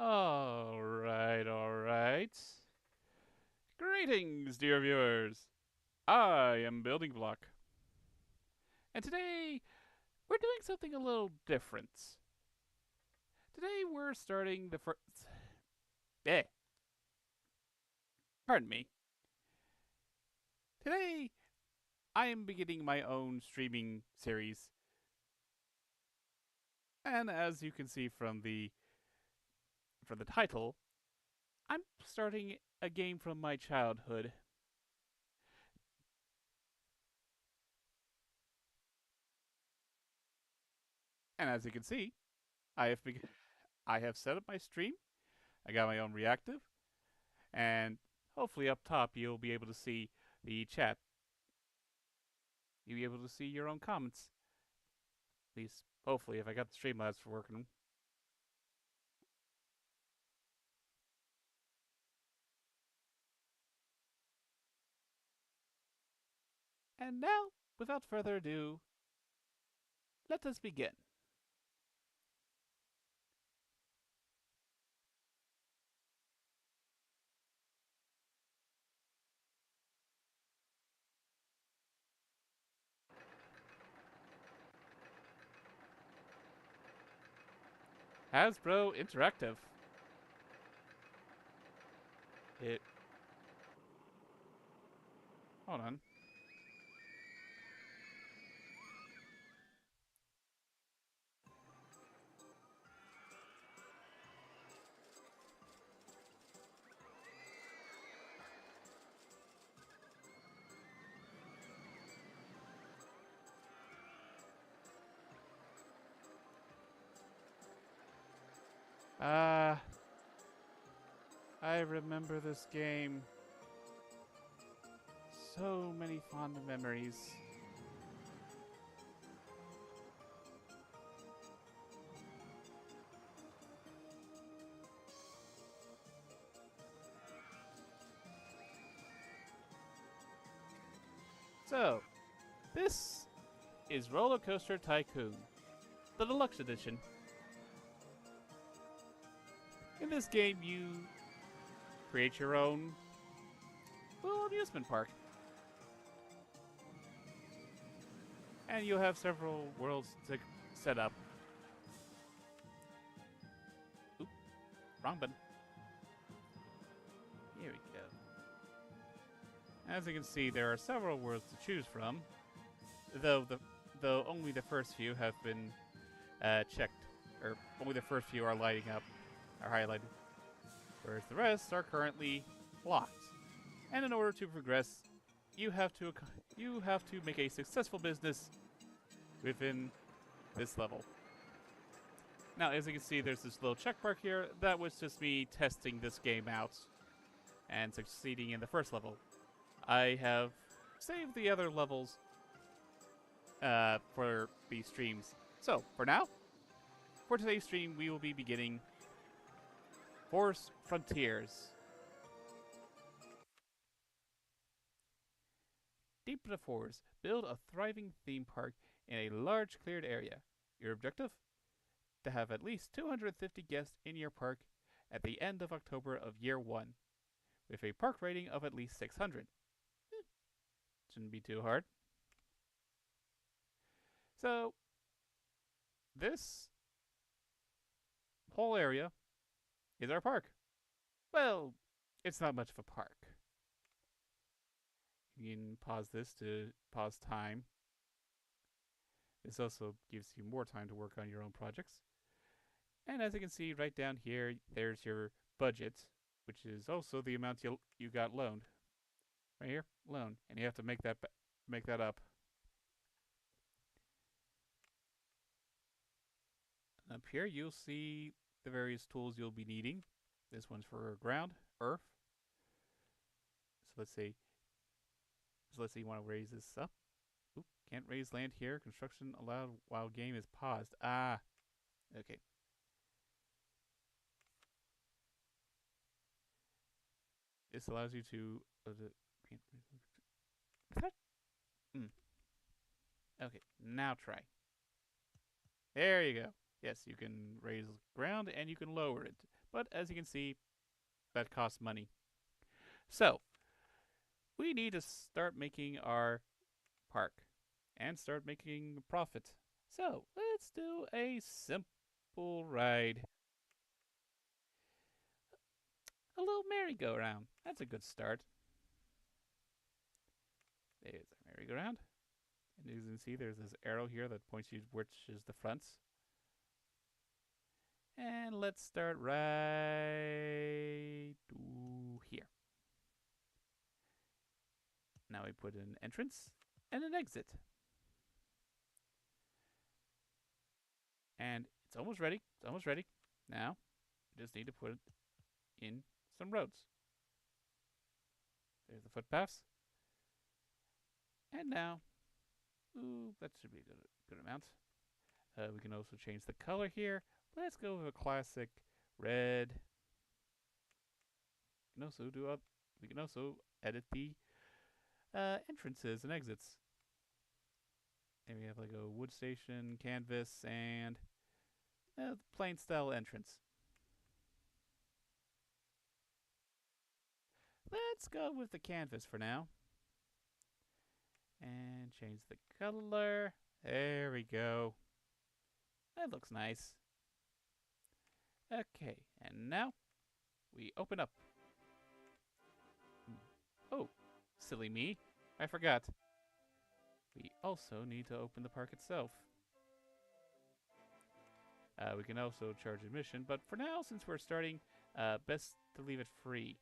Alright. Greetings, dear viewers. I am Building Block. And today, we're doing something a little different. Today, we're starting the first. Eh, pardon me. Today, I am beginning my own streaming series. And as you can see from the title, I'm starting a game from my childhood. And as you can see, I have set up my stream. I got my own reactive. And hopefully up top you'll be able to see the chat. You'll be able to see your own comments. At least, hopefully, if I got the Streamlabs for working. And now, without further ado, let us begin. Hasbro Interactive. It. Hold on. Ah, I remember this game. So many fond memories. So, this is RollerCoaster Tycoon, the Deluxe Edition. In this game, you create your own little amusement park. And you'll have several worlds to set up. Oop, wrong button. Here we go. As you can see, there are several worlds to choose from, though only the first few have been checked, or only the first few are lighting up, are highlighted, whereas the rest are currently blocked. And in order to progress, you have to make a successful business within this level. Now, as you can see, there's this little check mark here. That was just me testing this game out and succeeding in the first level. I have saved the other levels for these streams. So, for now, for today's stream, we will be beginning Forest Frontiers. Deep in the forest, build a thriving theme park in a large cleared area. Your objective? To have at least 250 guests in your park at the end of October of year 1, with a park rating of at least 600. Shouldn't be too hard. So, this whole area is our park. Well, it's not much of a park. You can pause this to pause time. This also gives you more time to work on your own projects. And as you can see right down here, there's your budget, which is also the amount you got loaned. Right here, loan, and you have to make that up. And up here, you'll see the various tools you'll be needing. This one's for ground, earth. So let's say you want to raise this up. Oop, can't raise land here. Construction allowed while game is paused. Ah, okay. This allows you to. Okay, now try. There you go. Yes, you can raise ground and you can lower it But as you can see, that costs money. So, we need to start making our park and start making a profit. So, let's do a simple ride. A little merry-go-round. That's a good start. There's our merry-go-round. And as you can see, there's this arrow here that points you which is the fronts. And let's start right here. Now we put an entrance and an exit. And it's almost ready. It's almost ready. Now, we just need to put in some roads. There's the footpaths. And now, that should be a good amount. We can also change the color here. Let's go with a classic red. We can also edit the entrances and exits. And we have like a wood station, canvas, and plain style entrance. Let's go with the canvas for now. And change the color. There we go. That looks nice. Okay, and now we open up. Oh, silly me. I forgot. We also need to open the park itself. We can also charge admission, but for now, since we're starting, best to leave it free.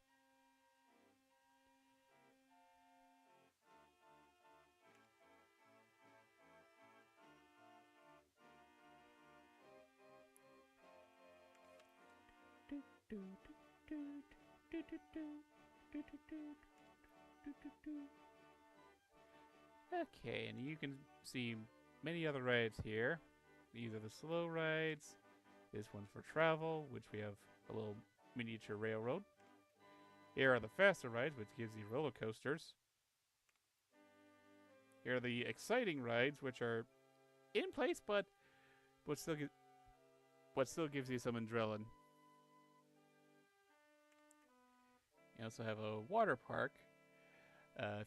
Okay, and you can see many other rides here. These are the slow rides. This one's for travel, which we have a little miniature railroad. Here are the faster rides, which gives you roller coasters. Here are the exciting rides, which are in place, but still gives you some adrenaline. You also have a water park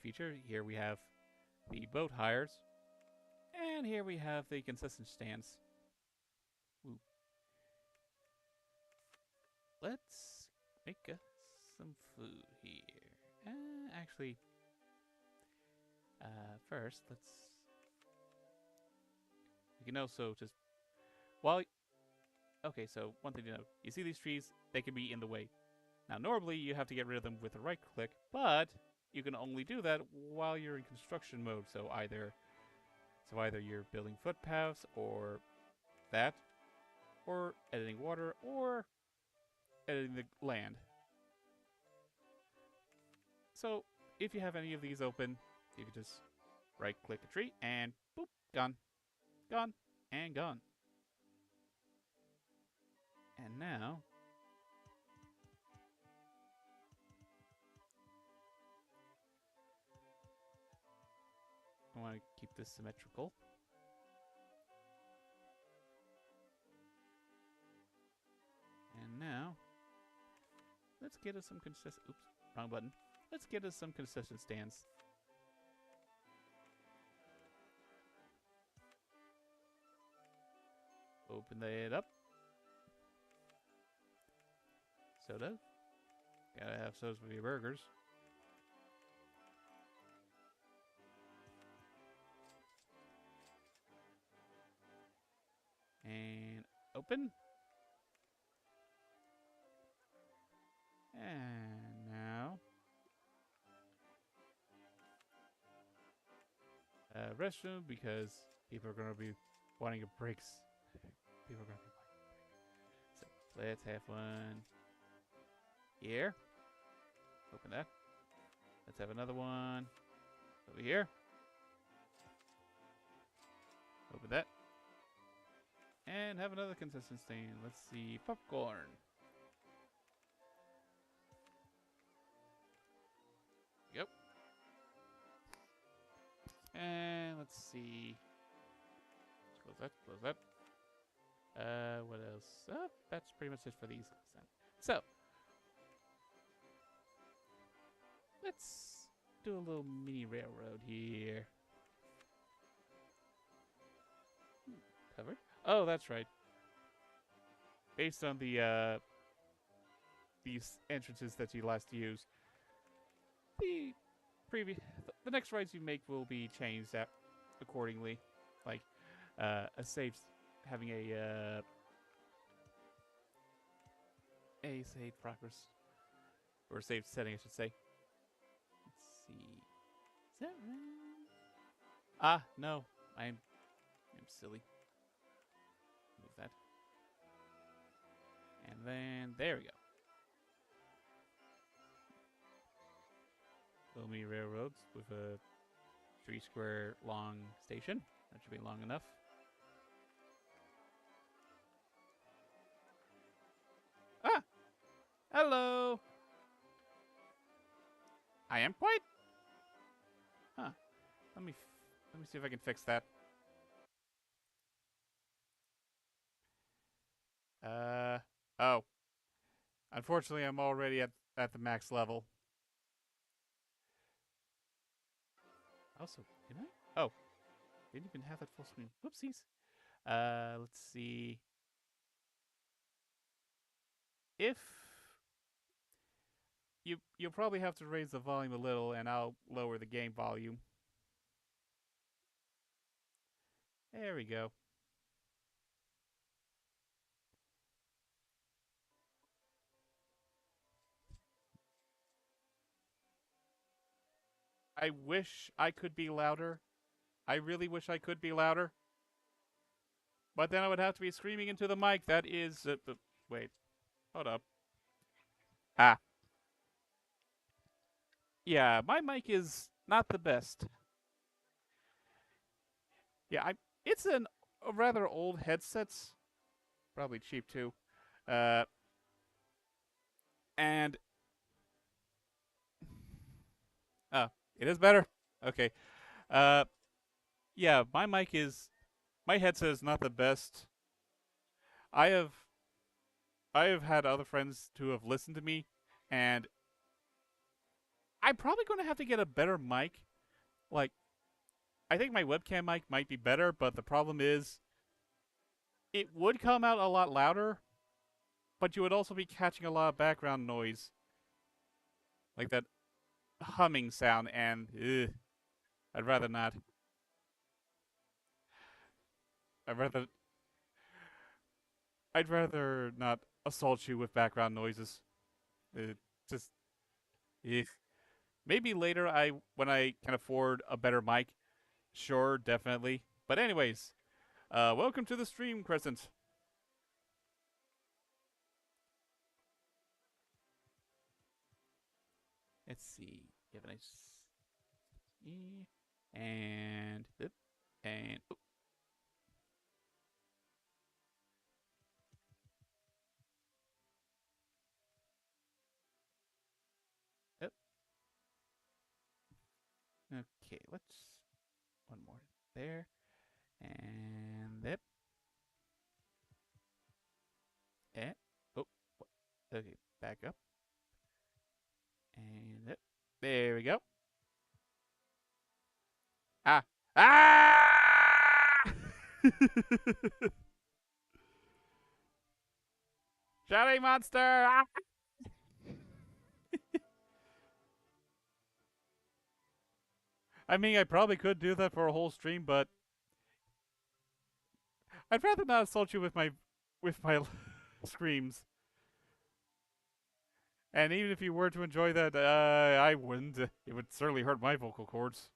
feature. Here we have the boat hires, and here we have the concession stands. Ooh. Let's make some food here. Actually, first we can also just okay, so one thing to know, you see these trees, they can be in the way. Now normally you have to get rid of them with a right click, but you can only do that while you're in construction mode. So either you're building footpaths or that, or editing water, or editing the land. So if you have any of these open, you can just right click a tree and boop, gone. Gone and gone. And now I want to keep this symmetrical. And now let's get us some consistent. Oops, wrong button. Let's get us some consistent stands. Open that up. Soda. Gotta have sodas with your burgers. And open. And now restroom, because people are gonna be wanting a breaks. People are gonna be wanting a break. So let's have one here. Open that. Let's have another one over here. Open that. And have another consistent stand. Let's see, popcorn. Yep. And let's see. Close that, close that. What else? That's pretty much it for these. So, let's do a little mini railroad here. Covered? Oh, that's right. Based on these entrances that you last used, the the next rides you make will be changed accordingly. Like a save having a save progress or save setting, I should say. Let's see. Is that right? Ah, no, I'm silly. Move that, and then there we go. Lomi railroads with a 3 square long station. That should be long enough. Ah, hello. I am quite. Huh. Let me see if I can fix that. Uh oh. Unfortunately, I'm already at the max level. Also, can I? Oh, didn't even have that full screen. Whoopsies. Let's see. If you'll probably have to raise the volume a little, and I'll lower the game volume. There we go. I wish I could be louder. I really wish I could be louder. But then I would have to be screaming into the mic. That is. Wait. Hold up. Ah. Yeah, my mic is not the best. Yeah, it's a rather old headset. Probably cheap too. Uh, and. Oh, it is better? Okay. Uh, yeah, my mic is. My headset is not the best. I have I have had other friends who have listened to me, and I'm probably going to have to get a better mic. Like, I think my webcam mic might be better, but the problem is it would come out a lot louder, but you would also be catching a lot of background noise, like that humming sound, and I'd rather not. I'd rather I'd rather not assault you with background noises. Just eh. Maybe later when I can afford a better mic. Sure, definitely. But anyways, welcome to the stream, Crescent. Let's see. You have a nice and and okay. Let's one more there and and oh okay, back up and there we go. Ah ah! Shouting monster! Ah! I mean, I probably could do that for a whole stream, but I'd rather not assault you with my screams. And even if you were to enjoy that, I wouldn't. It would certainly hurt my vocal cords.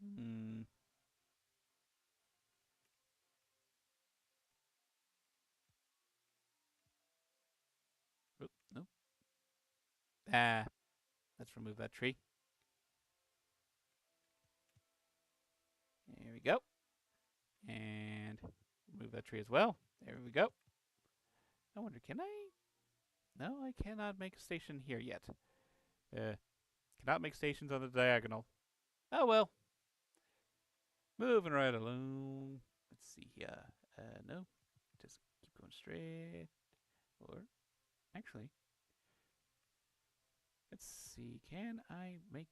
Hmm. Oop, no. Ah, let's remove that tree. There we go. And remove that tree as well. There we go. I wonder, can I? No, I cannot make a station here yet. Cannot make stations on the diagonal. Oh well. Moving right along. Let's see here. No. Just keep going straight. Or, actually, let's see. Can I make...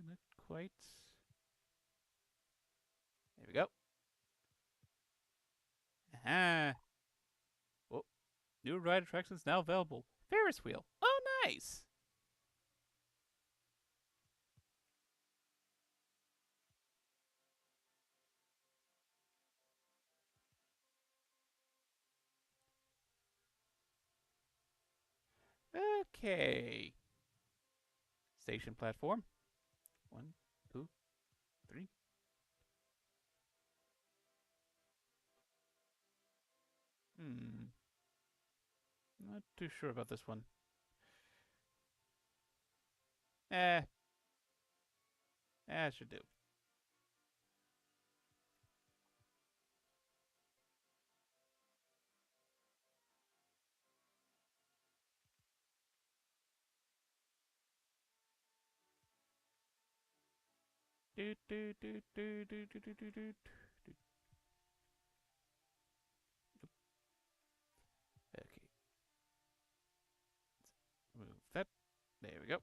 not quite. There we go. Aha. Oh, new ride attractions now available. Ferris wheel. Oh, nice. Okay. Station platform. One, two, three. Hmm. Not too sure about this one. Eh. Should do. Do, do, do, do, do, do, do, do, do. Okay. Let's move that. There we go.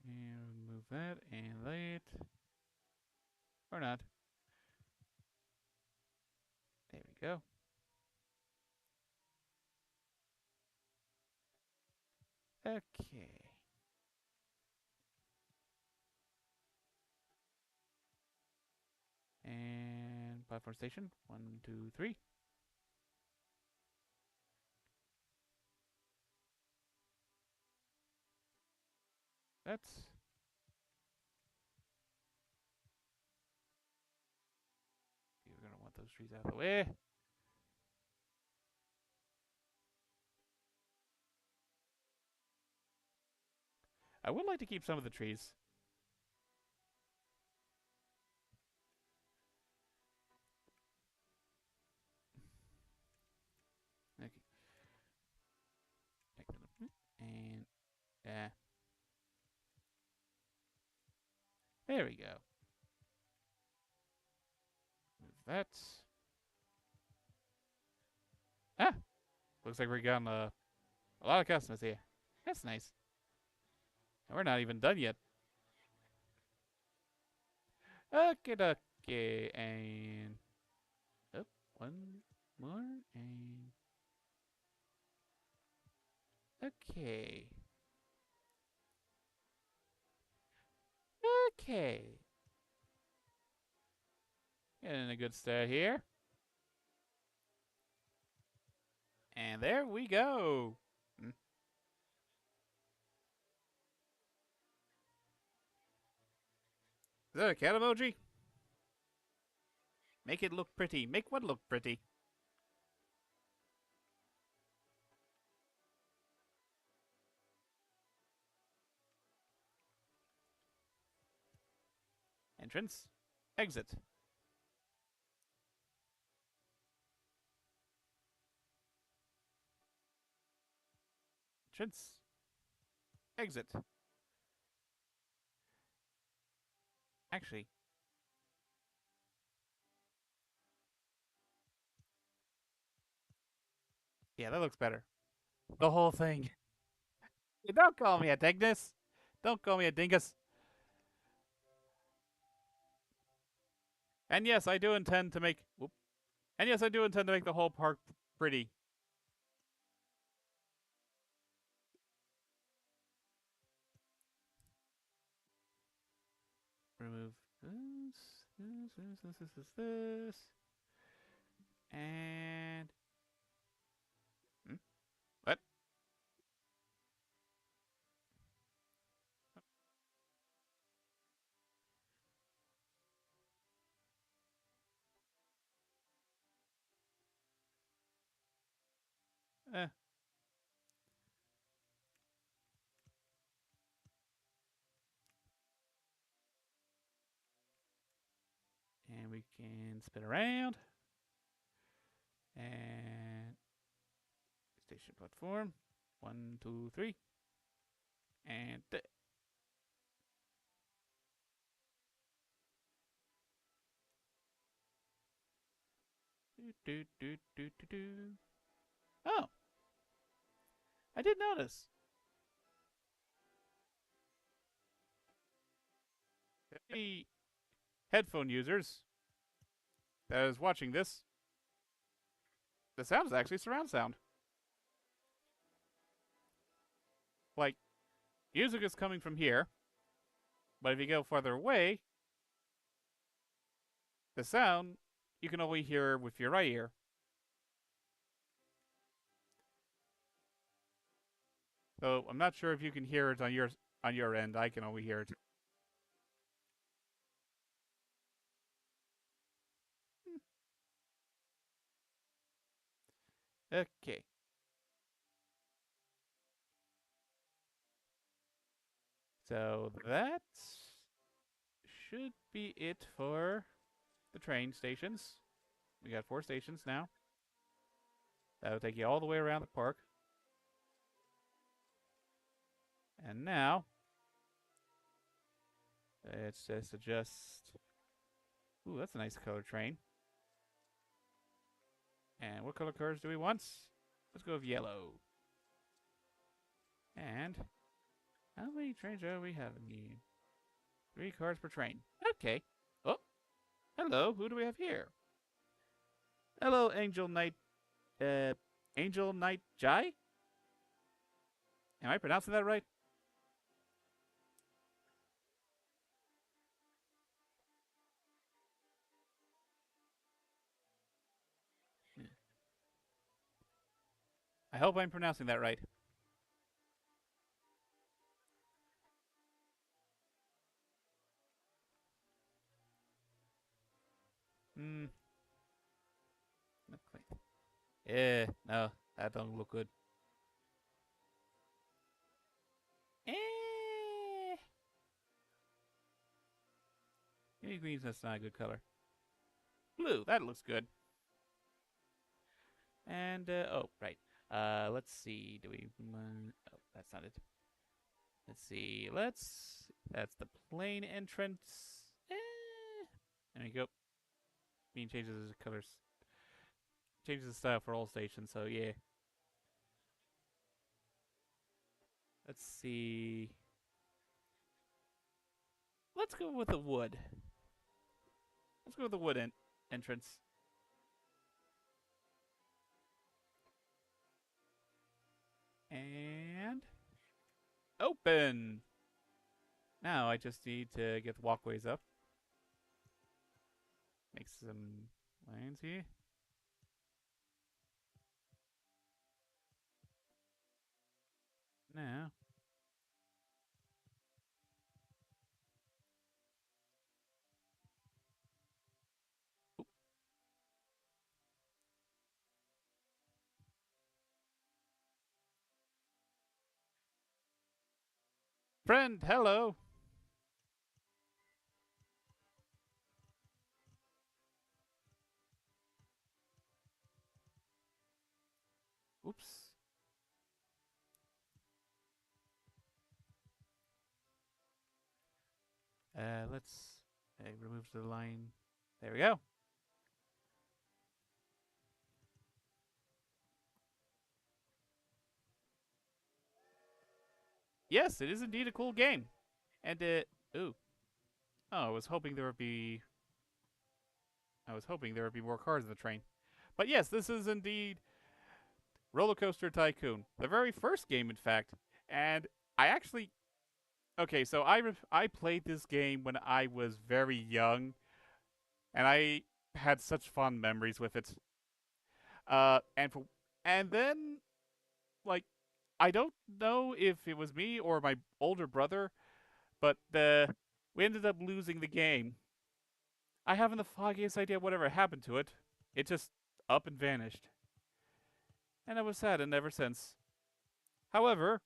And move that and that. Or not. There we go. Okay. And platform station. One, two, three. That's... We're going to want those trees out of the way. I would like to keep some of the trees. Okay. And there we go. Move that. Ah! Looks like we're getting a lot of customers here. That's nice. And we're not even done yet. Okay, okay. And... Oh, one more. And... Okay. Okay. Getting a good start here. And there we go. Is that a cat emoji? Make it look pretty. Make what look pretty? Entrance. Exit. Entrance. Exit. Actually, yeah, that looks better. The whole thing. Don't call me a dingus. Don't call me a dingus. And yes, I do intend to make... Whoop. And yes, I do intend to make the whole park pretty. Remove this. And... Hmm? What? Eh. And we can spin around. And... Station platform. 1, 2, 3. And oh, I did notice. Any headphone users that is watching this, the sound is actually surround sound. Like, music is coming from here, but if you go farther away, the sound you can only hear with your right ear. So I'm not sure if you can hear it on your end. I can only hear it. Okay. So that should be it for the train stations. We got 4 stations now. That'll take you all the way around the park. And now, let's just adjust. Ooh, that's a nice color train. And what color cars do we want? Let's go with yellow. And how many trains are we having here? 3 cars per train. Okay. Oh, hello. Who do we have here? Hello, Angel Knight. Angel Knight Jai? Am I pronouncing that right? I hope I'm pronouncing that right. Hmm. Not quite. Yeah, no, that don't look good. Eh. Maybe green's that's not a good color. Blue, that looks good. And, oh, right. Let's see. Do we. Oh, that's not it. Let's see. That's the plain entrance. There we go. Bean changes the colors. Changes the style for all stations, so yeah. Let's see. Let's go with the wood. Let's go with the wood entrance. And open. Now I just need to get the walkways up. Make some lines here. Now. Oop. Friend, hello. Oops. Let's remove the line. There we go. Yes, it is indeed a cool game. And ooh. Oh, I was hoping there would be more cars in the train. But yes, this is indeed RollerCoaster Tycoon, the very first game, in fact. And I actually, okay, so I played this game when I was very young, and I had such fond memories with it. And then like I don't know if it was me or my older brother, but we ended up losing the game. I haven't the foggiest idea whatever happened to it. It just up and vanished. And I was sad and ever since. However,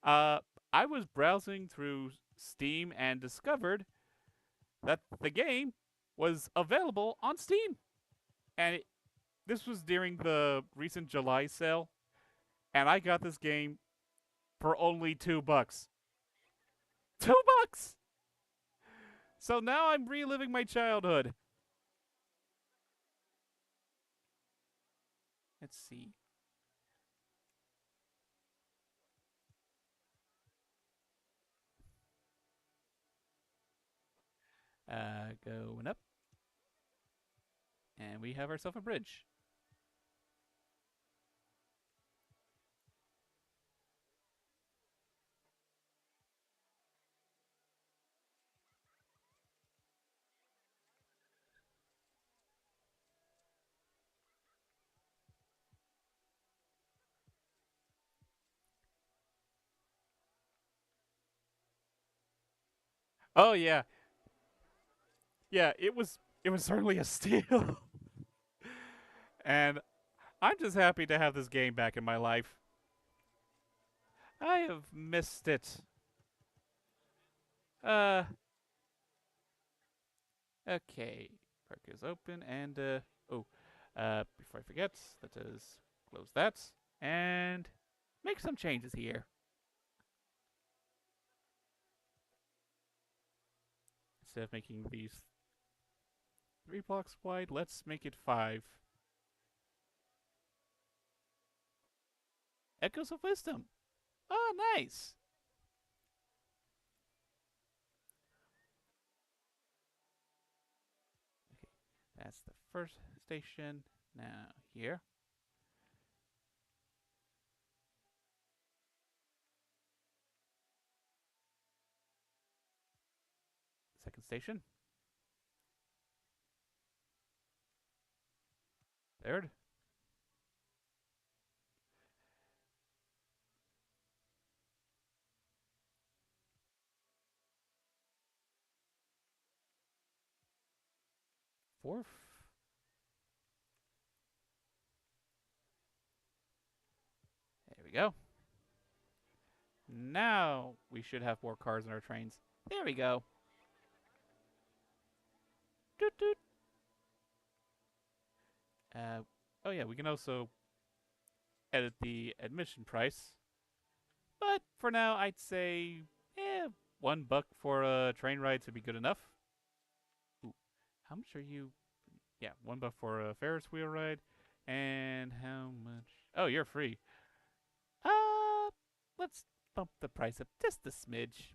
uh, I was browsing through Steam and discovered that the game was available on Steam. And this was during the recent July sale. and I got this game for only $2. $2. So now I'm reliving my childhood. Let's see. Going up, and we have ourselves a bridge. Oh yeah, yeah. It was certainly a steal, and I'm just happy to have this game back in my life. I have missed it. Uh, okay. Park is open, and oh, before I forget, let us close that and make some changes here. Instead of making these 3 blocks wide, let's make it 5. Echoes of Wisdom. Oh, nice. Okay, that's the first station. Now here. Second station. Third. Fourth. There we go. Now we should have more cars in our trains. There we go. Doot doot. Oh yeah, we can also edit the admission price. But for now, I'd say, $1 for a train ride to be good enough. Ooh, how much are you? Yeah, $1 for a Ferris wheel ride. And how much? Oh, you're free. Uh, let's bump the price up just a smidge.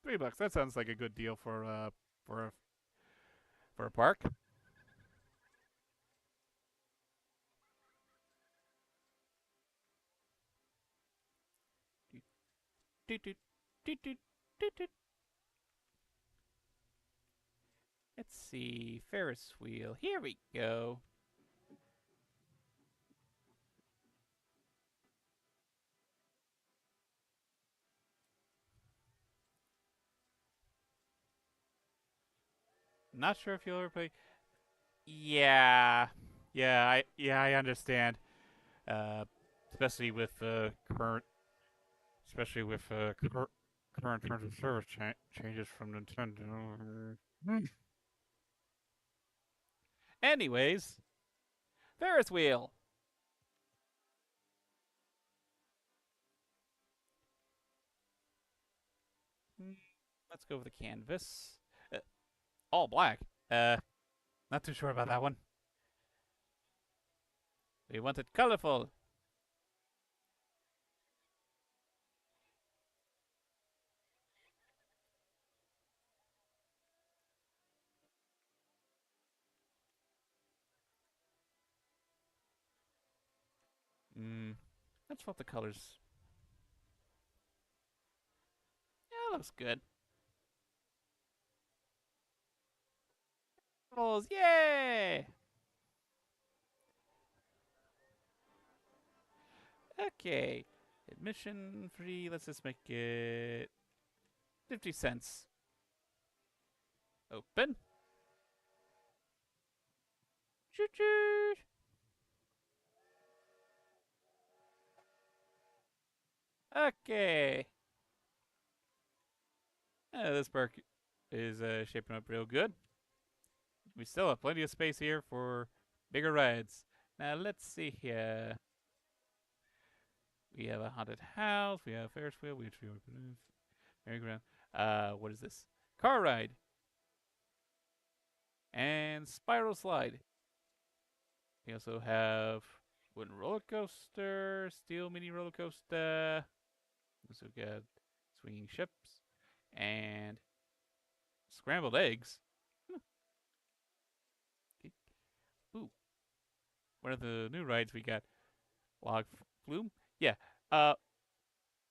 $3. That sounds like a good deal for a for a park. Doot, doot, doot, doot, doot, doot. Let's see, Ferris wheel. Here we go. Not sure if you'll ever play. Yeah, I understand. Uh, especially with current, especially with current terms of service changes from Nintendo. Anyways, Ferris wheel. Hmm, let's go with the canvas. Uh, all black. Uh, not too sure about that one. We want it colorful. Mm, let's swap the colors. Yeah, looks good. Balls, yay! Okay. Admission free. Let's just make it 50 cents. Open. Choo choo. Okay. This park is shaping up real good. We still have plenty of space here for bigger rides. Now let's see here. We have a haunted house. We have Ferris wheel. We have merry-go-round. What is this? Car ride and spiral slide. We also have wooden roller coaster, steel mini roller coaster. Also got swinging ships and scrambled eggs. Ooh, one of the new rides we got. Log flume. Yeah. Uh,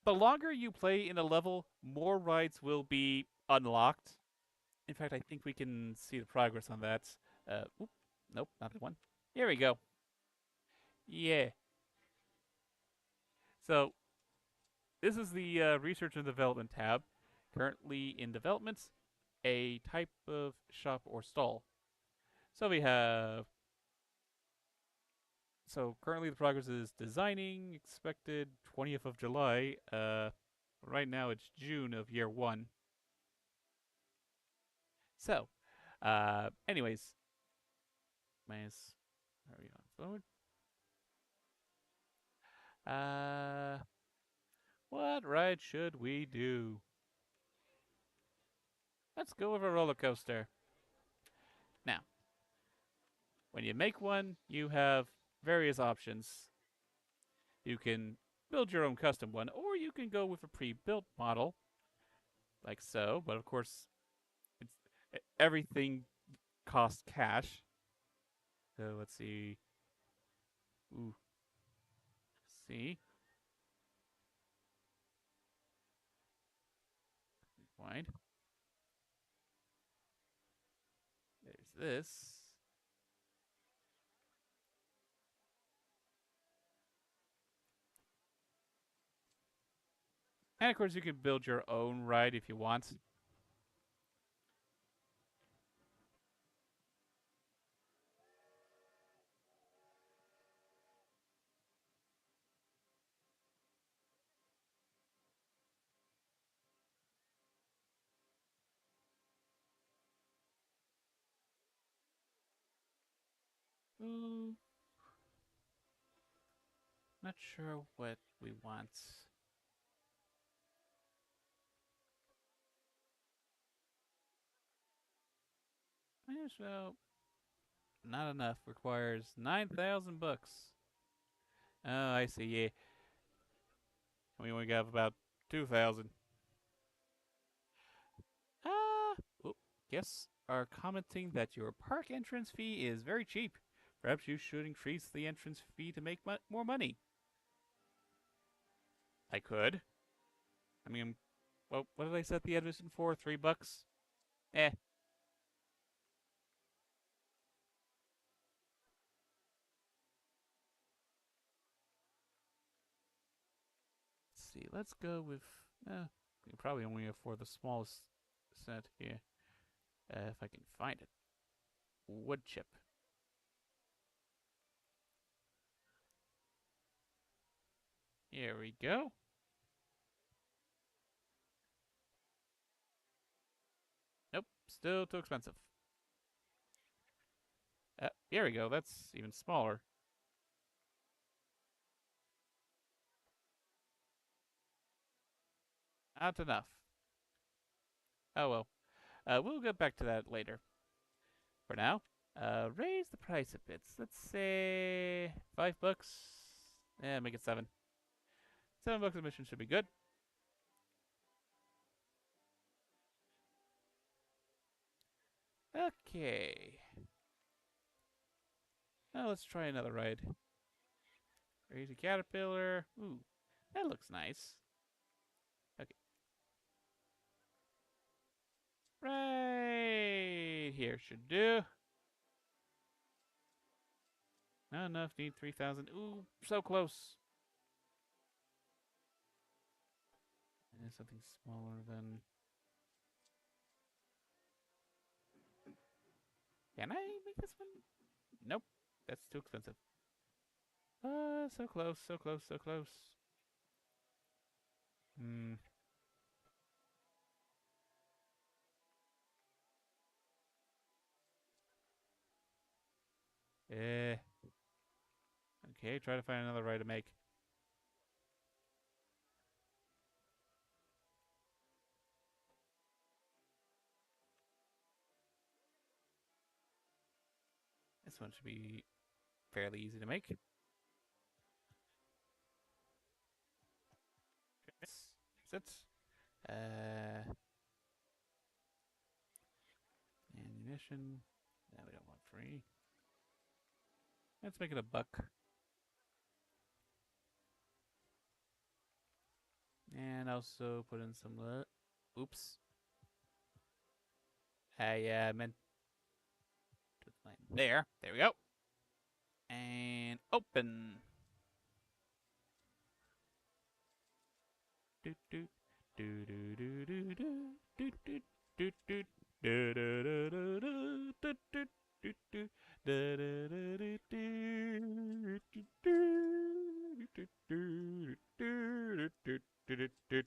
the longer you play in a level, more rides will be unlocked. In fact, I think we can see the progress on that. Oop, nope, not the one. Here we go. Yeah. So this is the research and development tab. Currently in development, a type of shop or stall. So we have. So currently the progress is designing, expected 20th of July. Right now it's June of year one. So, anyways, minus. Are we on forward? What ride should we do? Let's go with a roller coaster. Now, when you make one, you have various options. You can build your own custom one, or you can go with a pre-built model, like so. But of course, it's, everything costs cash. So let's see. Ooh, see. Find. There's this. And of course, you can build your own ride if you want. Ooh, not sure what we want. Well, not enough. Requires 9,000 bucks. Oh, I see. Yeah, we only got about 2,000. Ah, uh, guests are commenting that your park entrance fee is very cheap. Perhaps you should increase the entrance fee to make more money. I could. I mean, well, what did I set the admission for? $3? Eh. Let's see. Let's go with. We probably only afford the smallest set here. If I can find it. Wood chip. Here we go. Nope, still too expensive. Here we go. That's even smaller. Not enough. Oh well. We'll get back to that later. For now, raise the price a bit. Let's say $5. Yeah, make it 7. $7 admission should be good. Okay. Now let's try another ride. Raise a caterpillar. Ooh, that looks nice. Okay. Right here should do. Not enough. Need 3,000. Ooh, so close. Something smaller than. Can I make this one? Nope. That's too expensive. So close, so close, so close. Hmm. Eh. Okay, try to find another ride to make. This one should be fairly easy to make. Is it? Ammunition. No, we don't want free. Let's make it a buck. And also put in some. Oops. Yeah, I meant to line there. There we go. And open. Do do do do do do do do do do do do do do.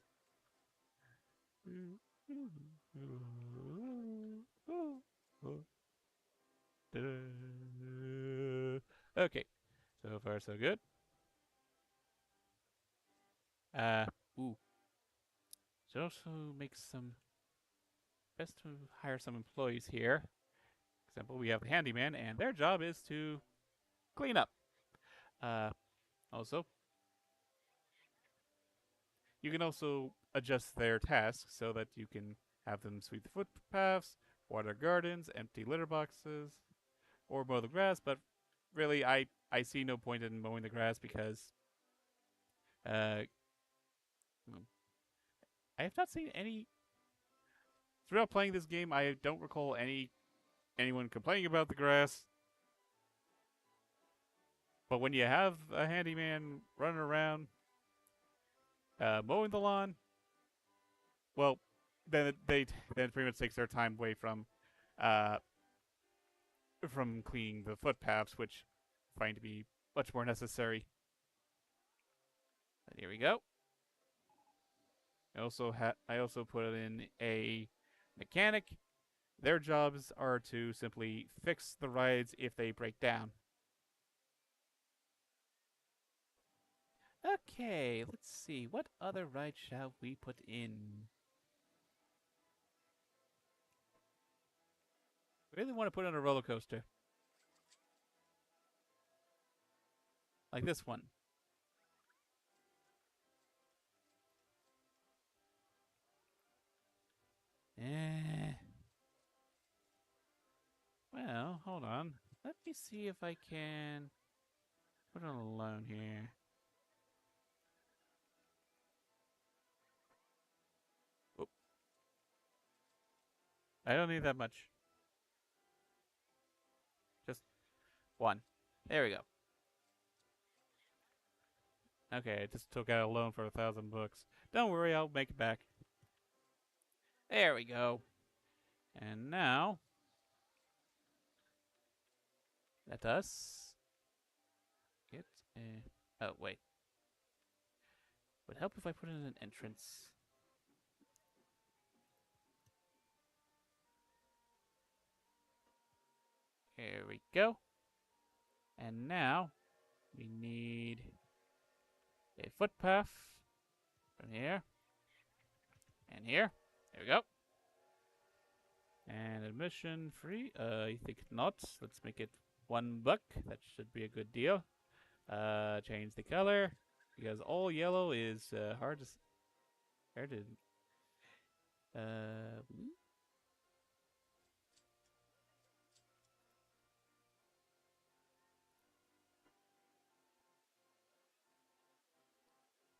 Okay, so far so good. Ooh. Should also make some. Best to hire some employees here. For example, we have the handyman, and their job is to clean up. Also, you can also adjust their tasks so that you can have them sweep the footpaths, water gardens, empty litter boxes, or mow the grass. But really, I see no point in mowing the grass because I have not seen any throughout playing this game. I don't recall anyone complaining about the grass. But when you have a handyman running around mowing the lawn, well, then it pretty much takes their time away uh, from cleaning the footpaths, which I find to be much more necessary. But here we go. I also put in a mechanic. Their jobs are to simply fix the rides if they break down. Okay, let's see. What other ride shall we put in? I really want to put on a roller coaster. Like this one. Eh. Well, hold on. Let me see if I can put it alone here. Oop. I don't need that much. Just one. There we go. Okay, I just took out a loan for $1,000. Don't worry, I'll make it back. There we go. And now, let us get a... Oh, wait. Would help if I put in an entrance. Here we go. And now, we need a footpath from here and here. There we go. And admission free? I think not. Let's make it $1. That should be a good deal. Change the color because all yellow is hard to. Blue?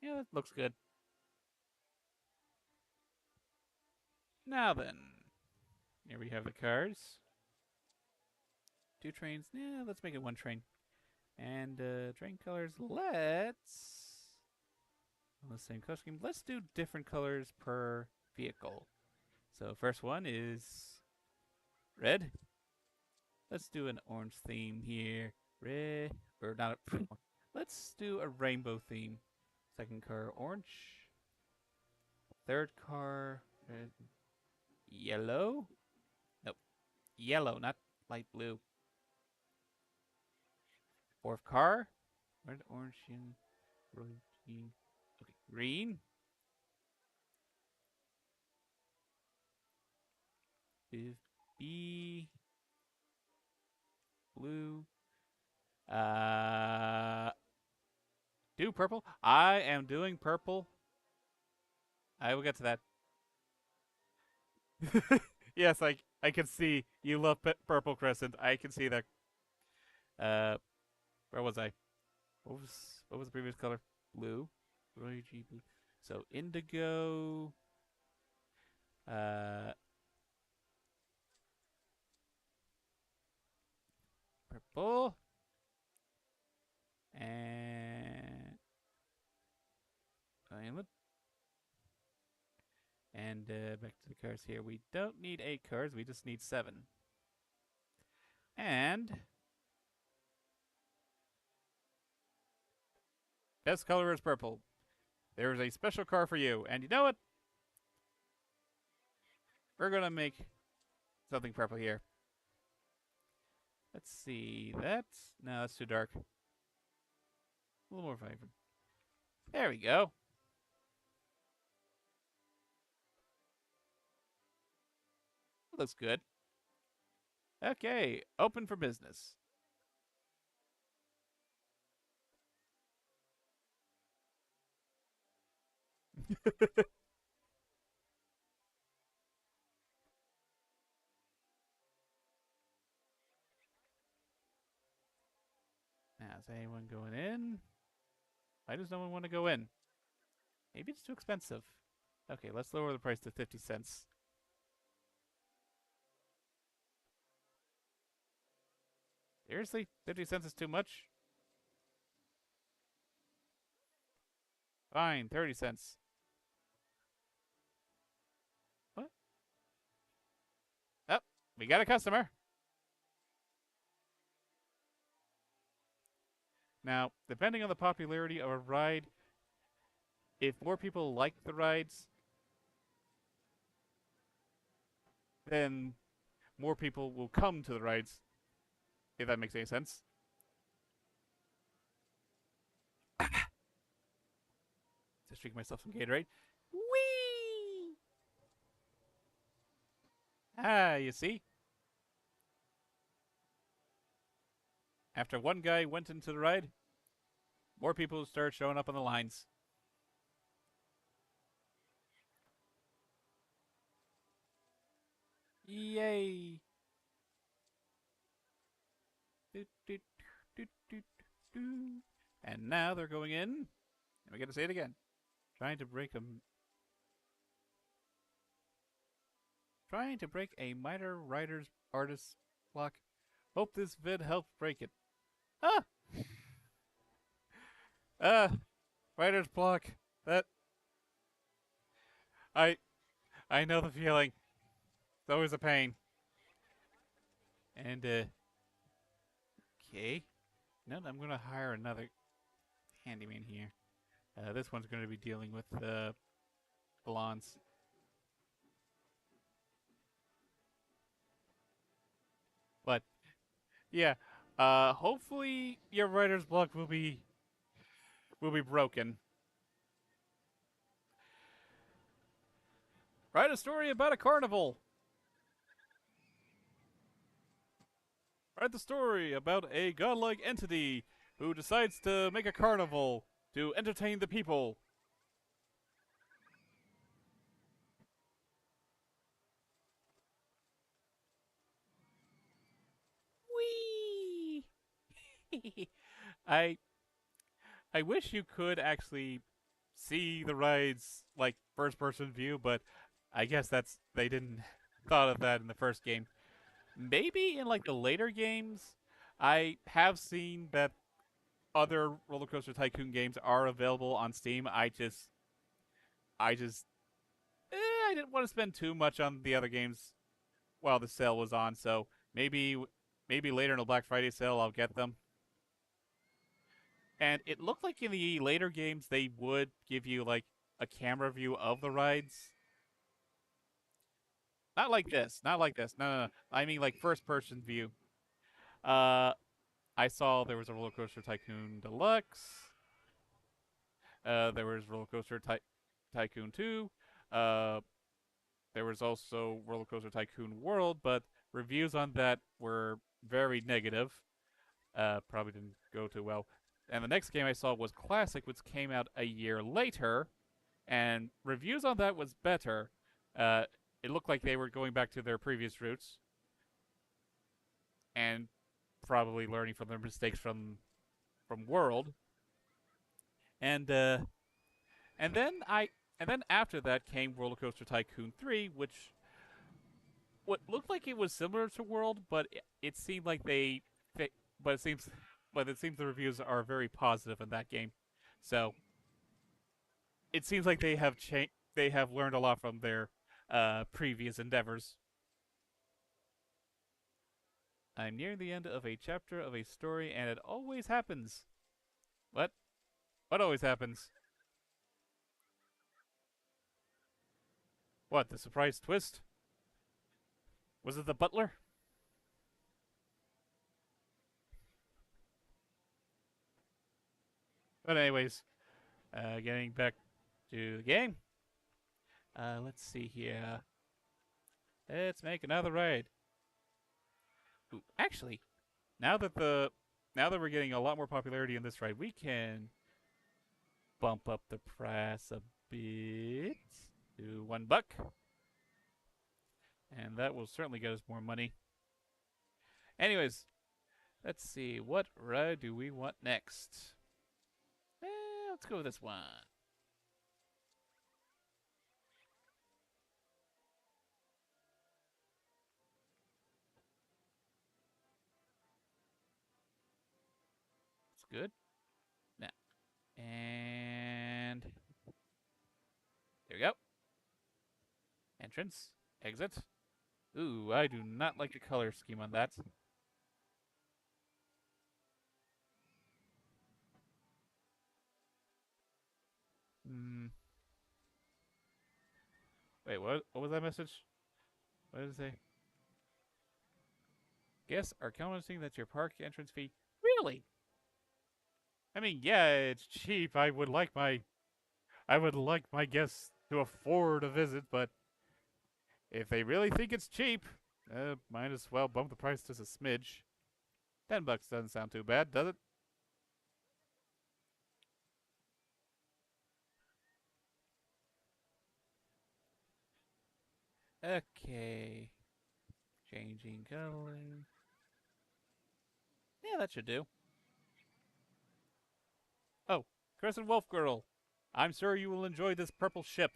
Yeah, that looks good. Now then, here we have the cars. 2 trains. Yeah, let's make it 1 train. And train colors. Let's on the same color scheme. Let's do different colors per vehicle. So first one is red. Let's do an orange theme here. Red or not? Let's do a rainbow theme. Second car orange. Third car red. Yellow. Nope. Yellow, not light blue. Fourth car. Red, orange, and green. Okay, green. Fifth B. blue. Uh, do purple. I am doing purple. I will get to that. Yes, I can see you love purple crescent. I can see that. Uh, where was I? What was the previous color? Blue. Roy G blue. So indigo. Uh, purple. And violet. And back to the cards here. We don't need 8 cards. We just need 7. And best color is purple. There is a special card for you. And you know what? We're going to make something purple here. Let's see. No, that's too dark. A little more vibrant. There we go. Looks good. Okay, open for business. Now, is anyone going in? Why does no one want to go in? Maybe it's too expensive. Okay, let's lower the price to 50 cents. Seriously? 50 cents is too much? Fine, 30 cents. What? Oh, we got a customer. Now, depending on the popularity of a ride, if more people like the rides, then more people will come to the rides, if that makes any sense. Just drinking myself some Gatorade. Whee! Ah, you see? After one guy went into the ride, more people started showing up on the lines. Yay! Do, do, do, do, do. And now they're going in. And we got to say it again. Trying to break a minor writer's artist block. Hope this vid helps break it. Ah! Writer's block. That I I know the feeling. It's always a pain. And okay. No, I'm gonna hire another handyman here. This one's gonna be dealing with blondes. But yeah, hopefully your writer's block will be broken. Write a story about a carnival. Write the story about a godlike entity who decides to make a carnival to entertain the people. Whee! I I wish you could actually see the rides like first person view, but I guess they didn't thought of that in the first game. Maybe in like the later games, I have seen that other Roller Coaster Tycoon games are available on Steam. I just I didn't want to spend too much on the other games while the sale was on. So maybe later in the Black Friday sale I'll get them. And it looked like in the later games they would give you like a camera view of the rides. Not like this. Not like this. No, no, no. I mean like first person view. Uh, I saw there was a Roller Coaster Tycoon Deluxe. There was Roller Coaster Tycoon 2. Uh, there was also Roller Coaster Tycoon World, but reviews on that were very negative. probably didn't go too well. And the next game I saw was Classic, which came out a year later, and reviews on that was better. Uh, it looked like they were going back to their previous roots and probably learning from their mistakes from World. And and then I and then after that came RollerCoaster Tycoon 3, which what looked like it was similar to World, but it seemed like but it seems the reviews are very positive in that game. So it seems like they have learned a lot from their previous endeavors. I'm near the end of a chapter of a story, and it always happens. What? What always happens? What, the surprise twist? Was it the butler? But anyways, getting back to the game. Let's see here. Let's make another raid. Ooh, actually, now that the now that we're getting a lot more popularity in this ride, we can bump up the price a bit to $1, and that will certainly get us more money. Anyways, let's see, what ride do we want next? Let's go with this one. It's good. Now, and there we go. Entrance, exit. Ooh, I do not like the color scheme on that. Hmm. Wait, what? What was that message? What did it say? Guests are commenting that your park entrance fee. Really? I mean, yeah, it's cheap. I would like my guests to afford a visit, but if they really think it's cheap, might as well bump the price just a smidge. $10 doesn't sound too bad, does it? Okay. Changing color. Yeah, that should do. Oh, Crescent Wolf Girl. I'm sure you will enjoy this purple ship.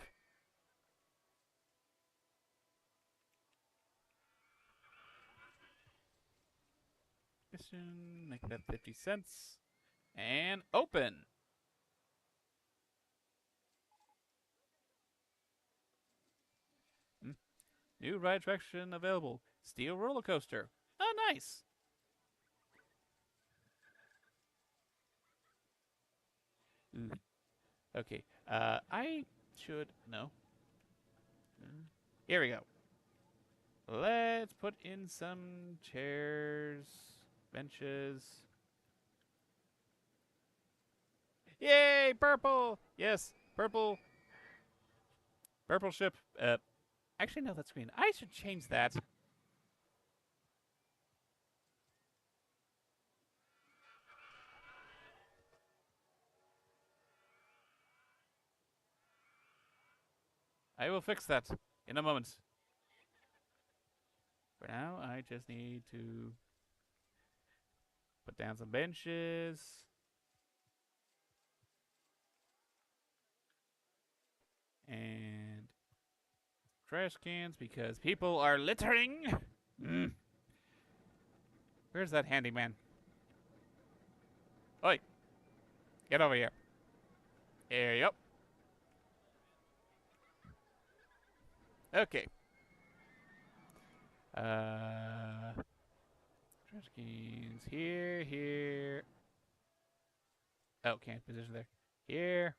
Mission, make that 50 cents. And open. Hmm. New ride attraction available. Steel roller coaster. Oh, nice. Ooh. Okay. I should no. Here we go. Let's put in some chairs, benches. Yay, purple! Yes, purple. Purple ship. Actually, no, that's green. I should change that. I will fix that in a moment. For now, I just need to put down some benches. And trash cans because people are littering. Mm. Where's that handyman? Oi, get over here. There you go. Okay. Trash cans here, here. Oh, can't position there. Here.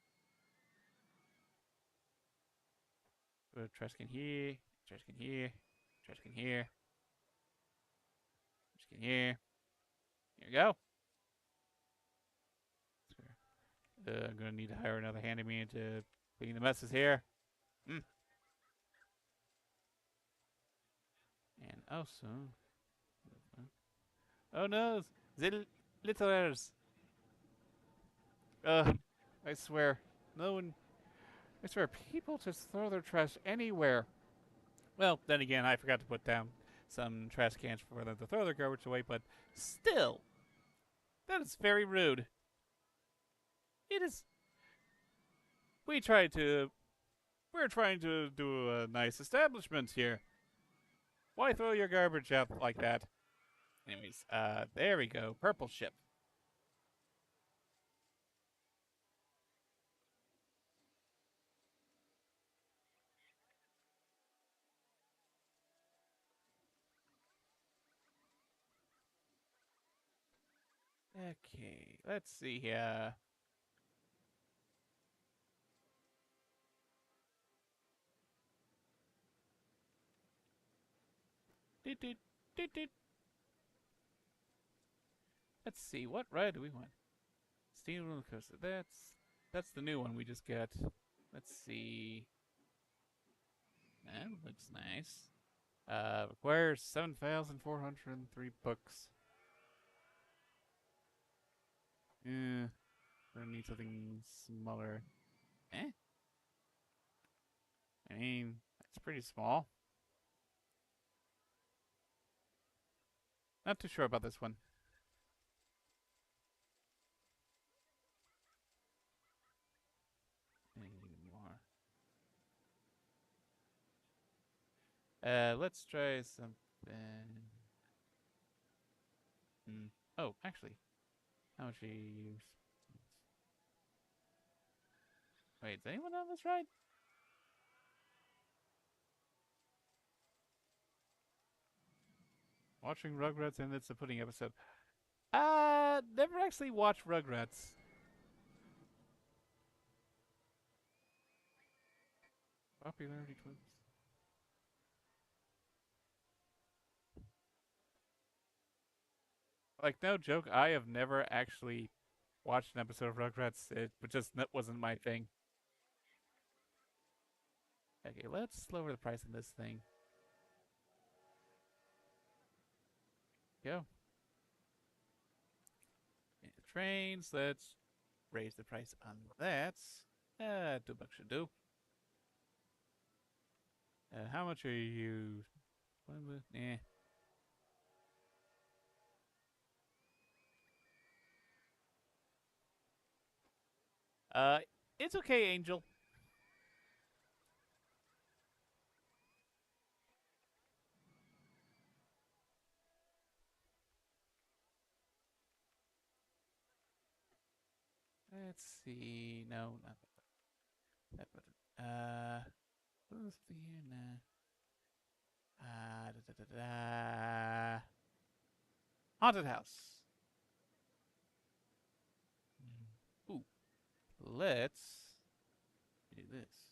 Trash can here. Trash can here. Trash can here. Trash can here. Here we go. I'm gonna need to hire another handyman to clean the messes here. Mm. And also, oh no, Zil. Litters. Ugh. I swear. No one. I swear, people just throw their trash anywhere. Well, then again, I forgot to put down some trash cans for them to throw their garbage away, but still, that is very rude. It is. We try to. We're trying to do a nice establishment here. Why throw your garbage out like that? Anyways, there we go. Purple ship. Okay, let's see here. Doot, doot, doot, doot. Let's see, what ride do we want? Steam roller coaster. That's the new one we just got. Let's see. That looks nice. Requires 7,403 books. Yeah, I need something smaller. Eh? I mean, it's pretty small. Not too sure about this one. Anything more? Let's try something. Hmm. Oh, actually, how much do you use? Wait, is anyone on this ride? Watching Rugrats and It's a Pudding episode. Never actually watched Rugrats. Popularity twins. Like, no joke, I have never actually watched an episode of Rugrats. It just wasn't my thing. Okay, let's lower the price on this thing. Go. And the trains, let's raise the price on that. $2 should do. How much are you? Eh. Uh, it's okay, Angel. Let's see. No, not that button. What's the here now? Da, da, da, da. Haunted house. Ooh, let's do this.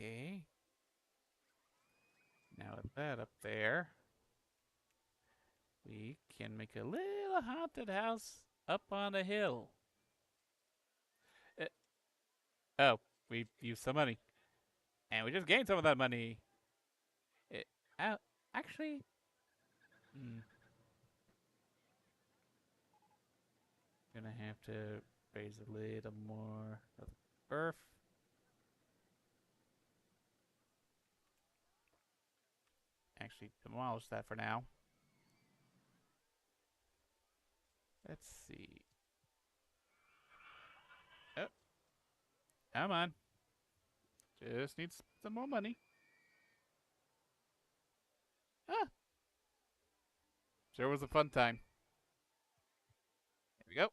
Okay. Now with that up there, we can make a little haunted house up on a hill. Uh, oh, we used some money. And we just gained some of that money. It, actually, hmm, gonna have to raise a little more of the earth. Actually, demolish that for now. Let's see. Oh, come on. Just needs some more money. Ah, sure was a fun time. There we go.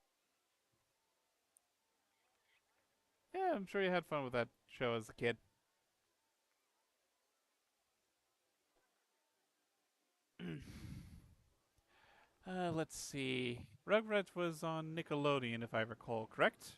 Yeah, I'm sure you had fun with that show as a kid. Let's see. Rugrats was on Nickelodeon, if I recall correct.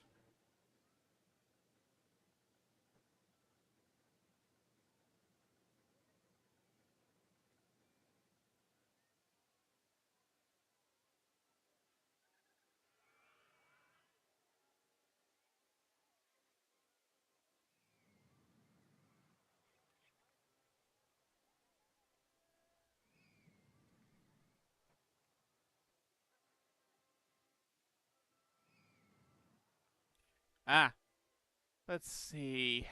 Ah, let's see.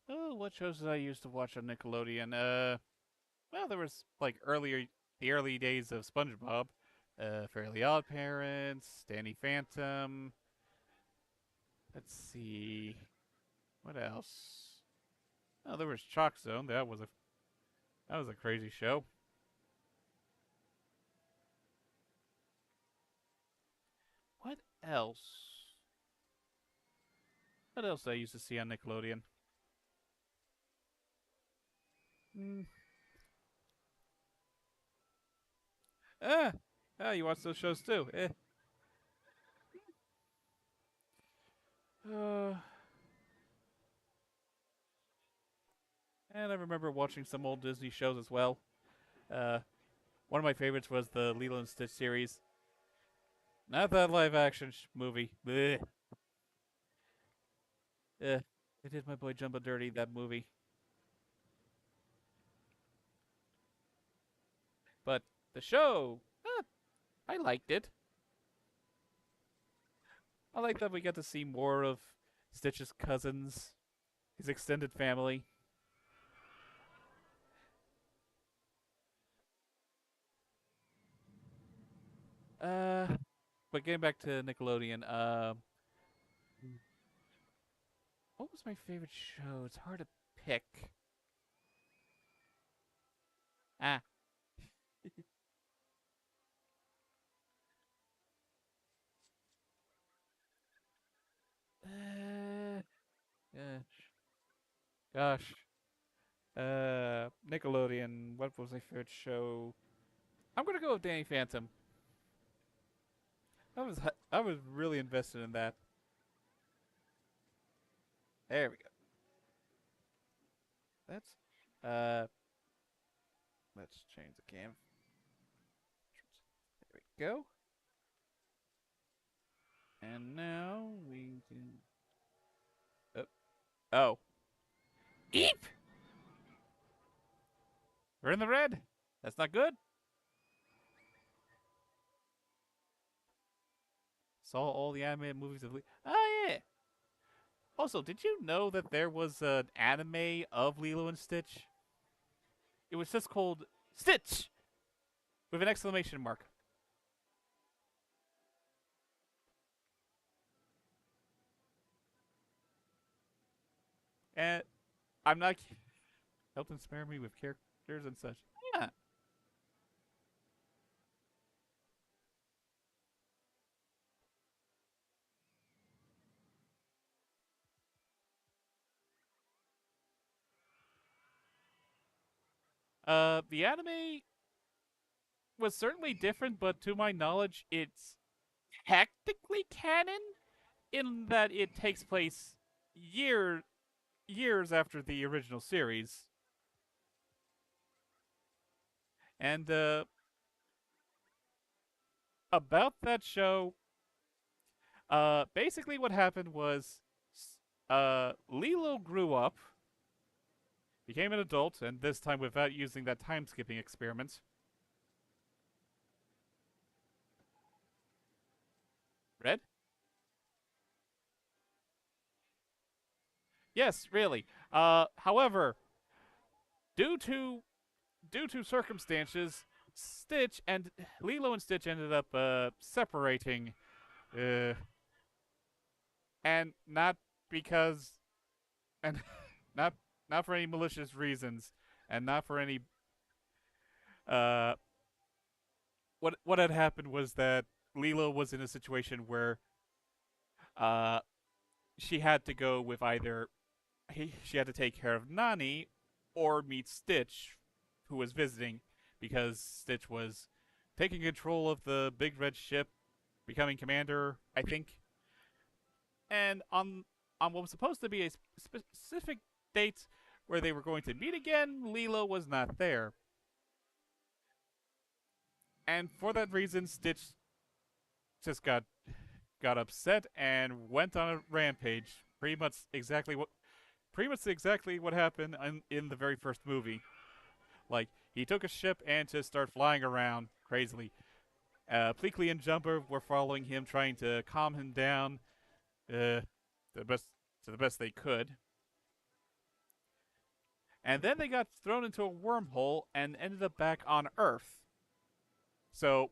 Oh, what shows did I used to watch on Nickelodeon? Well, there was like the early days of SpongeBob, Fairly Odd Parents, Danny Phantom. Let's see, what else? Oh, there was Chalk Zone. That was a crazy show. What else? What else did I used to see on Nickelodeon? Mm. Ah, you watch those shows too? Uh, and I remember watching some old Disney shows as well. Uh, One of my favorites was the Lilo and Stitch series. Not that live action movie. Blech. It did my boy Jumbo dirty, that movie. But the show, I liked it. I like that we got to see more of Stitch's cousins, his extended family. Uh, but getting back to Nickelodeon, what was my favorite show? It's hard to pick. Ah, uh, gosh, Nickelodeon. What was my favorite show? I'm gonna go with Danny Phantom. I was really invested in that. There we go. That's uh, let's change the cam. There we go. And now we can. Oh, oh. Eep! We're in the red. That's not good. Saw all the animated movies of. Oh yeah. Also, did you know that there was an anime of Lilo and Stitch? It was just called Stitch with an exclamation mark. And I'm not helped inspire me with characters and such. Yeah. The anime was certainly different, but to my knowledge, it's technically canon in that it takes place year years after the original series. And about that show, basically what happened was Lilo grew up, became an adult, and this time without using that time skipping experiment. Red? Yes, really. However, due to due to circumstances, Stitch and Lilo and Stitch ended up separating, uh, and not because and not not for any malicious reasons, and not for any. Uh, what had happened was that Lilo was in a situation where uh, she had to go with either she had to take care of Nani or meet Stitch, who was visiting, because Stitch was taking control of the big red ship, becoming commander, I think. And on what was supposed to be a specific date where they were going to meet again, Lilo was not there. And for that reason, Stitch just got upset and went on a rampage. Pretty much exactly what happened in the very first movie. Like he took a ship and just started flying around crazily. Pleakley and Jumper were following him, trying to calm him down, the best to the best they could. And then they got thrown into a wormhole and ended up back on Earth. So,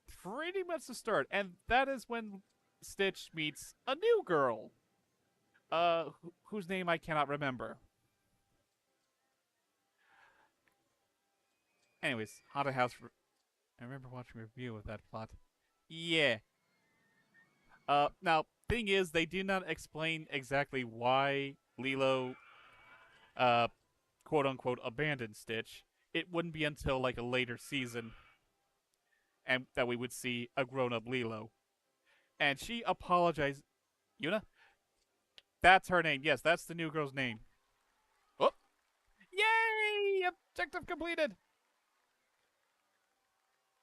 pretty much the start. And that is when Stitch meets a new girl, whose name I cannot remember. Anyways, Haunted House. I remember watching a review of that plot. Yeah. Now, thing is, they do not explain exactly why Lilo, uh, quote unquote, abandoned Stitch. It wouldn't be until like a later season, and that we would see a grown-up Lilo. And she apologized. Yuna? That's her name. Yes, that's the new girl's name. Oh! Yay! Objective completed!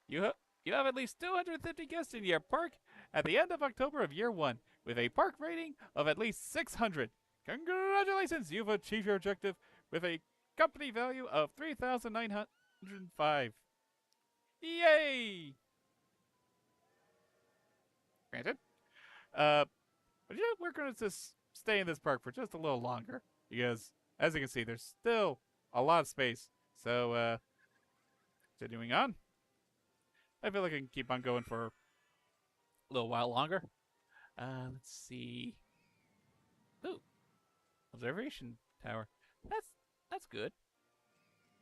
You have at least 250 guests in your park at the end of October of year 1, with a park rating of at least 600. Congratulations! You've achieved your objective with a company value of 3,905. Yay! Granted. But we're going to just stay in this park for just a little longer, because, as you can see, there's still a lot of space. So, continuing on. I feel like I can keep on going for a little while longer. Let's see. Ooh, observation tower. That's good.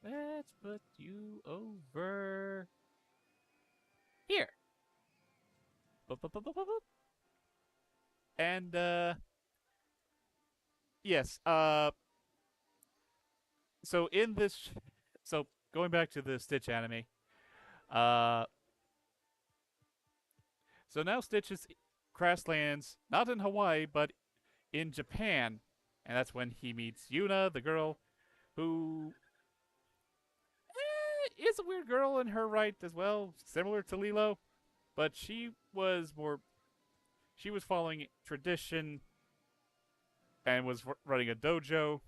Let's put you over here. Boop, boop, boop, boop, boop. And yes. So in this, so going back to the Stitch anime, so now Stitch is lands not in Hawaii but in Japan, and that's when he meets Yuna, the girl, who is a weird girl in her right as well, similar to Lilo, but she was following tradition and was running a dojo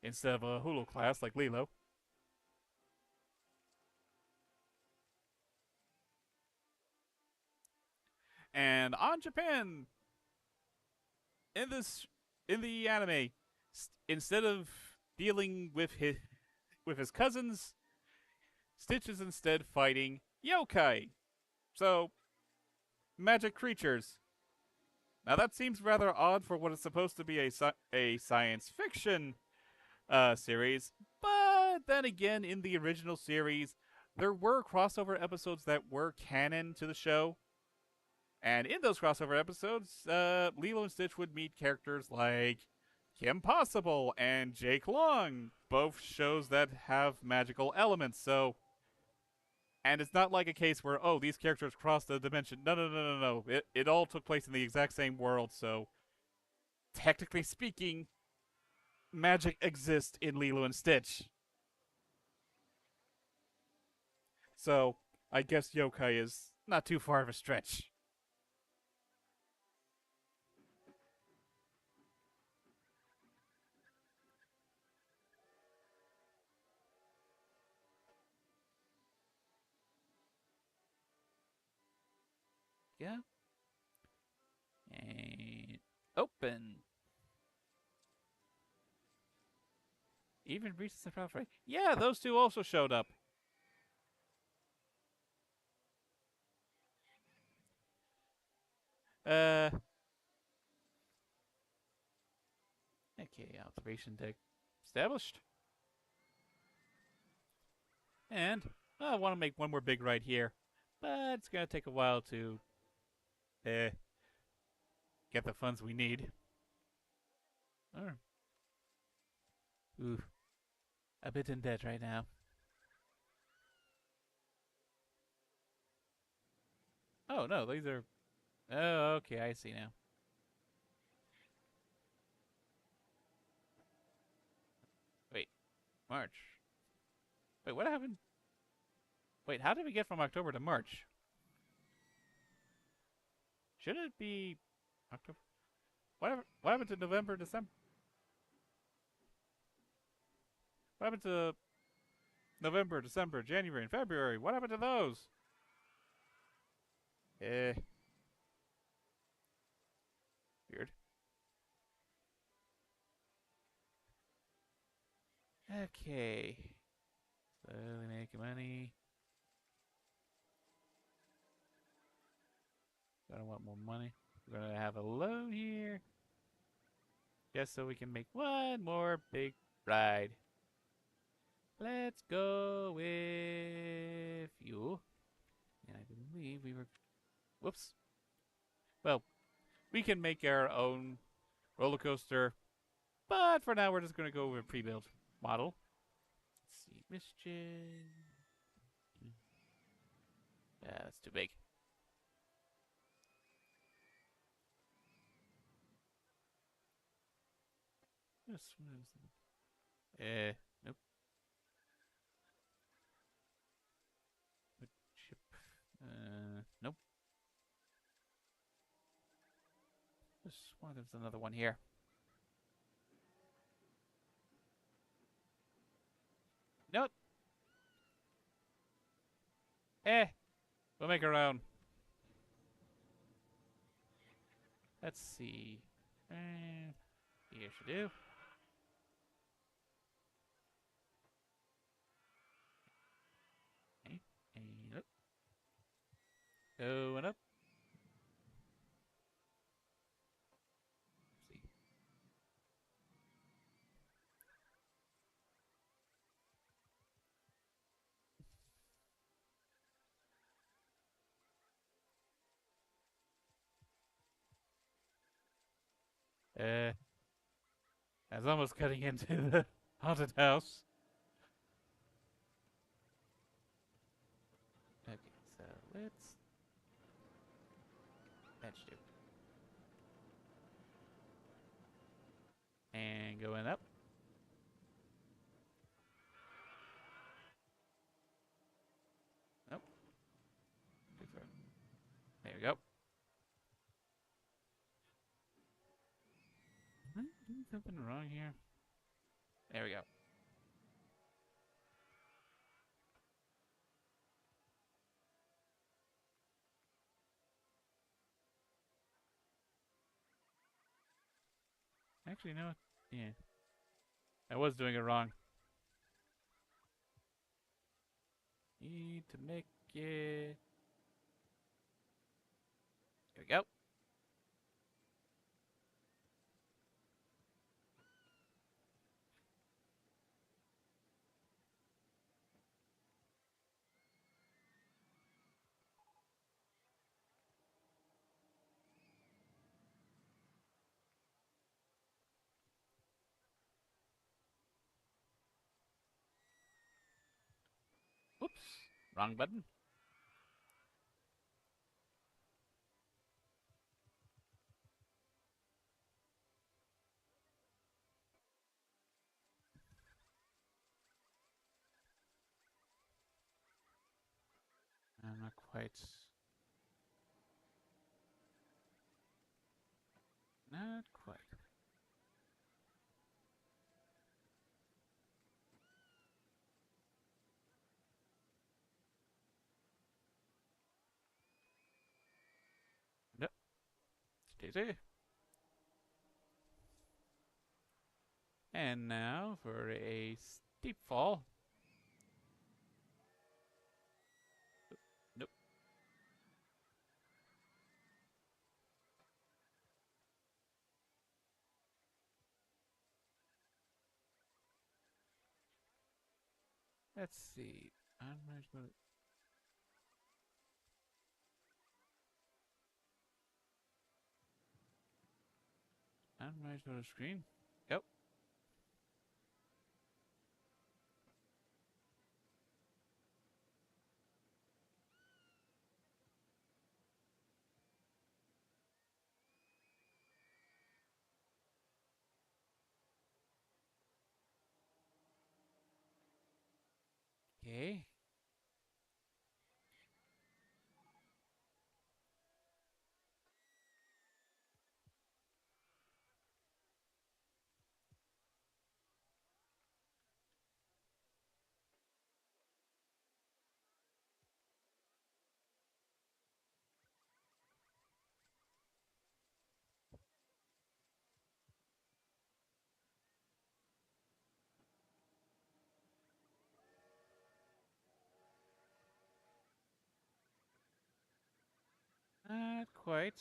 instead of a hula class like Lilo. And on Japan, in the anime, instead of dealing with his cousins, Stitch is instead fighting yokai. So, magic creatures. Now that seems rather odd for what is supposed to be a science fiction series, but then again, in the original series, there were crossover episodes that were canon to the show. And in those crossover episodes, Lilo and Stitch would meet characters like Kim Possible and Jake Long, both shows that have magical elements. So, and it's not like a case where, oh, these characters crossed the dimension. No. It all took place in the exact same world. So, technically speaking, magic exists in Lilo and Stitch. So, I guess yokai is not too far of a stretch. Yeah. And open. Even Reese's and Pop right? Yeah, those two also showed up. Okay, observation deck established. And I want to make one more big right here, but it's gonna take a while to get the funds we need. Oh. Ooh, a bit in debt right now. Oh no, these are. Oh, okay, I see now. Wait, March. Wait, what happened? Wait, how did we get from October to March? Should it be October? What happened to November, December? What happened to November, December, January, and February? What happened to those? Eh. Weird. Okay. Slowly making money. Gonna want more money. We're gonna have a loan here. Just so we can make one more big ride. Let's go with you. And I believe we were. Whoops. Well, we can make our own roller coaster, but for now we're just gonna go with a pre-built model. Let's see, Mischief. Yeah, that's too big. This one is. Nope. What chip? Nope. This one. There's another one here. Nope. We'll make our own. Let's see. Here should do. Okay. And up. Going up. Let's see. I was almost cutting into the haunted house. Okay, so let's. That should do. And going up. Nope. There we go. Am I doing something wrong here? There we go. Actually, no. Yeah. I was doing it wrong. Need to make it. There we go. Whoops. Wrong button. Not quite. Not quite. Nope. Daisy. And now for a steep fall. Nope. Let's see. Unmanaged motor screen. Yep. Okay. Not quite.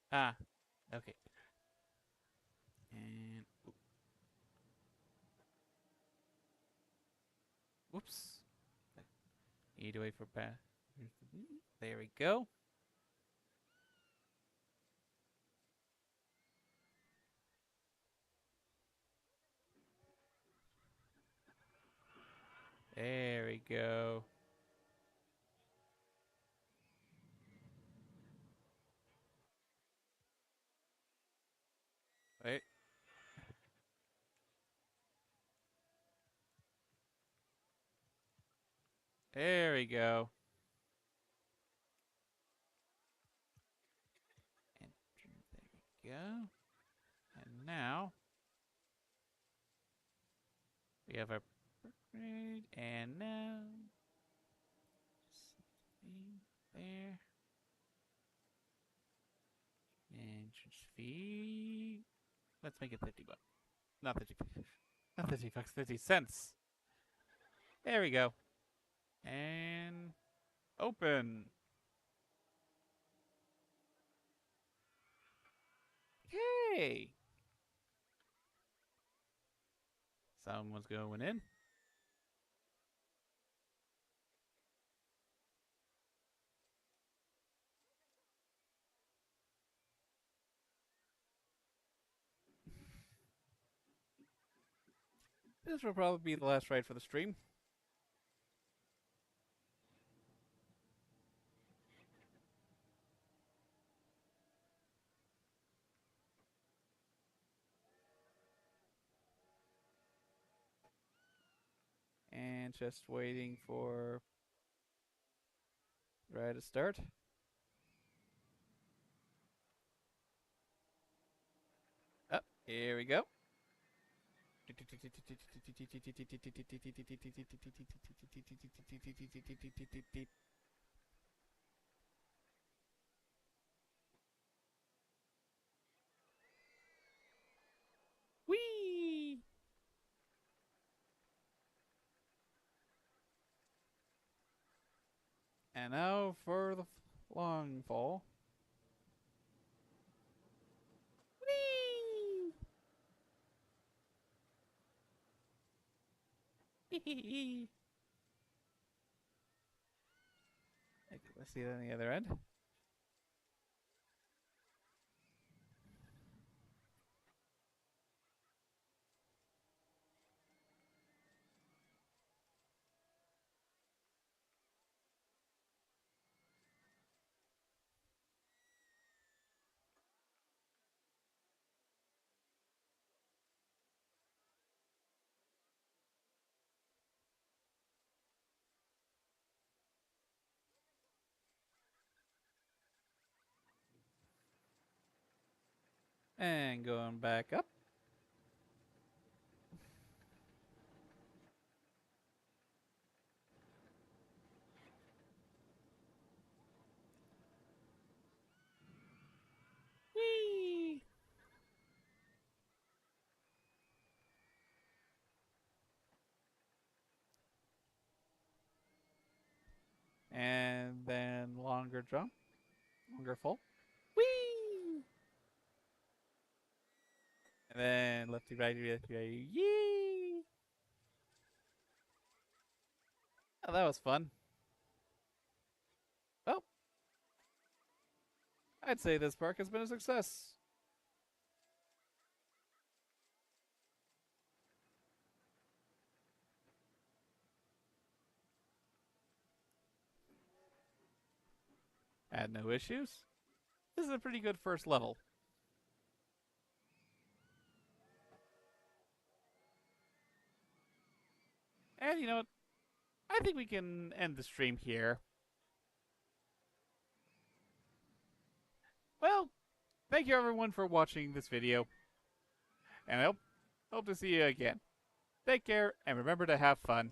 Ah, okay. And whoops. Need to wait for bad. There we go. There we go. Wait. There we go. And there we go. And now we have our upgrade. And now there. Entrance fee. Let's make it 50 bucks. Not 50 bucks. Not 50 bucks, 50 cents. There we go. And open. Okay. Someone's going in. This will probably be the last ride for the stream. And just waiting for the ride to start. Up, here we go. Whee! And now for the long fall. Whee! Let's see it on the other end. And going back up. Whee! And then longer jump. Longer fall. Whee! And then lefty righty, lefty righty. Yee! Oh, that was fun. Well, I'd say this park has been a success. Had no issues. This is a pretty good first level. And you know what? I think we can end the stream here. Well, thank you everyone for watching this video, and I hope to see you again. Take care, and remember to have fun.